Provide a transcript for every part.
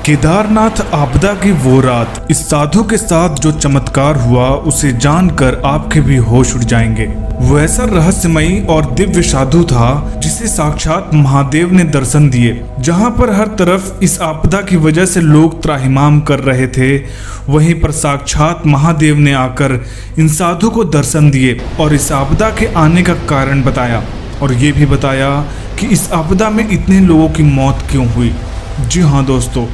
केदारनाथ आपदा की वो रात, इस साधु के साथ जो चमत्कार हुआ उसे जानकर आपके भी होश उड़ जाएंगे। वो ऐसा रहस्यमयी और दिव्य साधु था जिसे साक्षात महादेव ने दर्शन दिए। जहां पर हर तरफ इस आपदा की वजह से लोग त्राहिमाम कर रहे थे, वहीं पर साक्षात महादेव ने आकर इन साधु को दर्शन दिए और इस आपदा के आने का कारण बताया और ये भी बताया कि इस आपदा में इतने लोगों की मौत क्यों हुई। जी हाँ दोस्तों,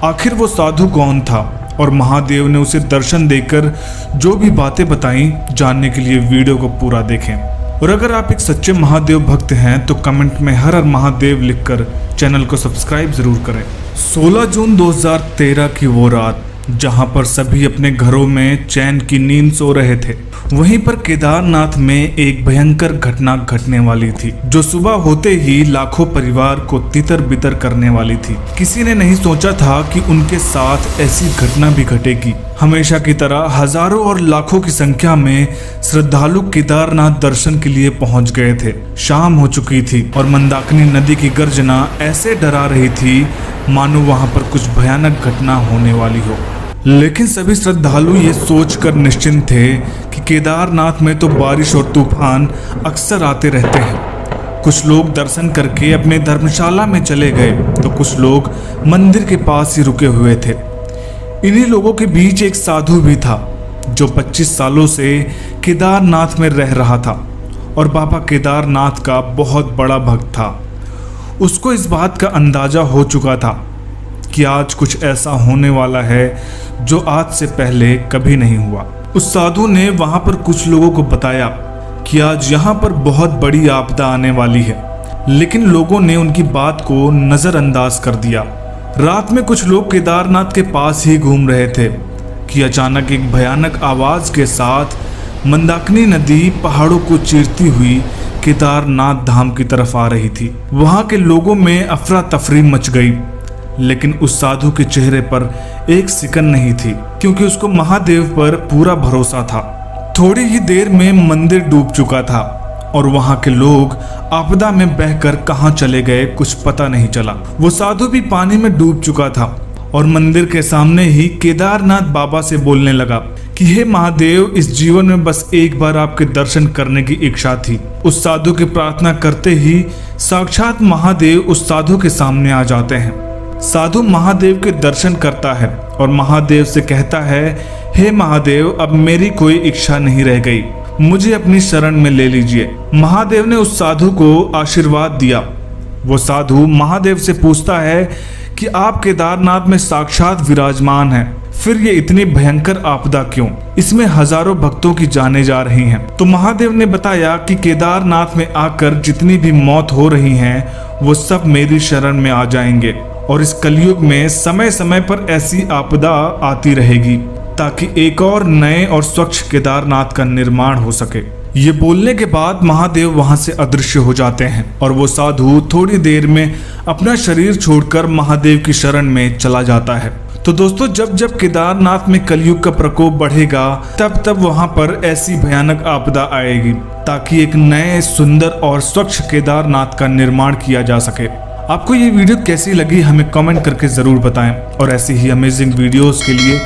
आखिर वो साधु कौन था और महादेव ने उसे दर्शन देकर जो भी बातें बताई, जानने के लिए वीडियो को पूरा देखें। और अगर आप एक सच्चे महादेव भक्त हैं तो कमेंट में हर हर महादेव लिखकर चैनल को सब्सक्राइब जरूर करें। 16 जून 2013 की वो रात, जहां पर सभी अपने घरों में चैन की नींद सो रहे थे, वहीं पर केदारनाथ में एक भयंकर घटना घटने वाली थी जो सुबह होते ही लाखों परिवार को तितर बितर करने वाली थी। किसी ने नहीं सोचा था कि उनके साथ ऐसी घटना भी घटेगी। हमेशा की तरह हजारों और लाखों की संख्या में श्रद्धालु केदारनाथ दर्शन के लिए पहुंच गए थे। शाम हो चुकी थी और मंदाकिनी नदी की गर्जना ऐसे डरा रही थी मानो वहां पर कुछ भयानक घटना होने वाली हो। लेकिन सभी श्रद्धालु ये सोचकर निश्चिंत थे कि केदारनाथ में तो बारिश और तूफान अक्सर आते रहते हैं। कुछ लोग दर्शन करके अपने धर्मशाला में चले गए तो कुछ लोग मंदिर के पास ही रुके हुए थे। इन्हीं लोगों के बीच एक साधु भी था जो 25 सालों से केदारनाथ में रह रहा था और बाबा केदारनाथ का बहुत बड़ा भक्त था। उसको इस बात का अंदाजा हो चुका था कि आज कुछ ऐसा होने वाला है जो आज से पहले कभी नहीं हुआ। उस साधु ने वहां पर कुछ लोगों को बताया कि आज यहाँ पर बहुत बड़ी आपदा आने वाली है, लेकिन लोगों ने उनकी बात को नजरअंदाज कर दिया। रात में कुछ लोग केदारनाथ के पास ही घूम रहे थे कि अचानक एक भयानक आवाज के साथ मंदाकिनी नदी पहाड़ों को चीरती हुई केदारनाथ धाम की तरफ आ रही थी। वहां के लोगों में अफरा तफरी मच गई, लेकिन उस साधु के चेहरे पर एक सिकन नहीं थी क्योंकि उसको महादेव पर पूरा भरोसा था। थोड़ी ही देर में मंदिर डूब चुका था और वहां के लोग आपदा में बहकर कहां चले गए कुछ पता नहीं चला। वो साधु भी पानी में डूब चुका था और मंदिर के सामने ही केदारनाथ बाबा से बोलने लगा कि हे महादेव, इस जीवन में बस एक बार आपके दर्शन करने की इच्छा थी। उस साधु की प्रार्थना करते ही साक्षात महादेव उस साधु के सामने आ जाते हैं। साधु महादेव के दर्शन करता है और महादेव से कहता है, हे महादेव, अब मेरी कोई इच्छा नहीं रह गई, मुझे अपनी शरण में ले लीजिए। महादेव ने उस साधु को आशीर्वाद दिया। वो साधु महादेव से पूछता है कि आप केदारनाथ में साक्षात विराजमान हैं, फिर ये इतनी भयंकर आपदा क्यों? इसमें हजारों भक्तों की जानें जा रही हैं। तो महादेव ने बताया कि केदारनाथ में आकर जितनी भी मौत हो रही हैं वो सब मेरी शरण में आ जाएंगे और इस कलयुग में समय समय पर ऐसी आपदा आती रहेगी ताकि एक और नए और स्वच्छ केदारनाथ का निर्माण हो सके। ये बोलने के बाद महादेव वहां से अदृश्य हो जाते हैं और वो साधु थोड़ी देर में अपना शरीर छोड़कर महादेव की शरण में चला जाता है। तो दोस्तों, जब जब केदारनाथ में कलयुग का प्रकोप बढ़ेगा तब तब वहां पर ऐसी भयानक आपदा आएगी ताकि एक नए सुंदर और स्वच्छ केदारनाथ का निर्माण किया जा सके। आपको ये वीडियो कैसी लगी हमें कमेंट करके जरूर बताएं और ऐसी ही अमेजिंग वीडियोस के लिए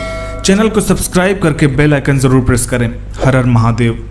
चैनल को सब्सक्राइब करके बेल आइकन जरूर प्रेस करें। हर हर महादेव।